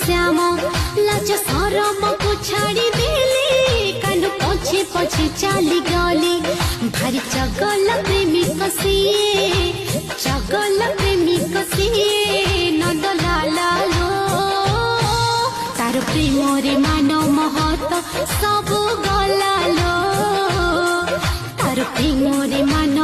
श्याम लाज सरम को छाड़ी देली कानु पछे पछे चली गली भारी चगल प्रेमी कसिए चगल प्रेमी कसिए नंद लाला लो तार प्रेम रे मान महत सब गला लो तार प्रेम रे मान